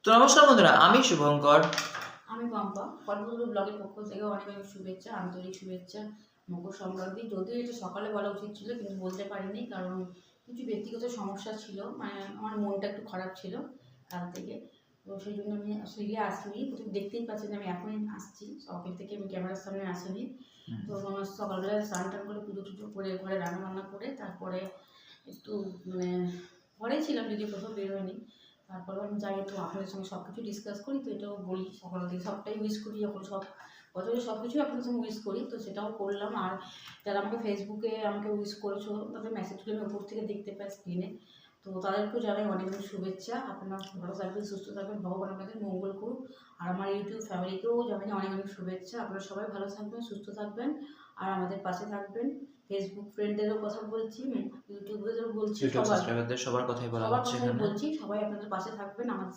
তো নমস্কার বন্ধুরা, আমি শুভঙ্কর। আমি পম্পা। কল্পতরু ব্লগের পক্ষ থেকে অনেক অনেক শুভেচ্ছা, আন্তরিক শুভেচ্ছা মকর সংক্রান্তি। যদিও এটা সকালে বলা উচিত ছিল, কিন্তু বলতে পারিনি, কারণ কিছু ব্যক্তিগত সমস্যা ছিল। মানে আমার মনটা একটু খারাপ ছিল কাল থেকে, তো সেই জন্য আমি আসলে আসিনি। তো দেখতেই পাচ্ছেন আমি এখনই আসছি অফিস থেকে, আমি ক্যামেরার সামনে আসিনি। তো আমার সকালবেলা স্নান টান করে পুজো টুজো করে ঘরে রান্না বান্না করে তারপরে একটু মানে ঘরে ছিলাম, যদি কোথাও বেরোয়নি। তারপরে আমি যাই একটু আপনাদের সঙ্গে সব কিছু ডিসকাস করি, তো এটাও বলি সকাল থেকে সবটাই উইশ করি, যখন সব বছরে সব কিছুই আপনাদের সঙ্গে উইশ করি, তো সেটাও করলাম। আর যারা আমাকে ফেসবুকে আমাকে উইশ করেছো, তাদের মেসেজগুলো আমি উপর থেকে দেখতে পাই স্ক্রিনে, তো তাদেরকেও জানাই অনেক অনেক শুভেচ্ছা। আপনারা ভালো থাকবেন, সুস্থ থাকবেন, ভগবান আপনাদের মঙ্গল করুক। আর আমার ইউটিউব ফ্যামিলিকেও জানাই অনেক অনেক শুভেচ্ছা। আপনারা সবাই ভালো থাকবেন, সুস্থ থাকবেন, আর আমাদের পাশে থাকবেন। ফেসবুক ফ্রেন্ডদেরও কথা বলছি, ইউটিউবেরও বলছি, ইউটিউব সাবস্ক্রাইবারদের সবার কথাই বলা সবার হচ্ছে কথাই এখানে। বলছি, সবাই আপনাদের পাশে থাকবেন। আমাদের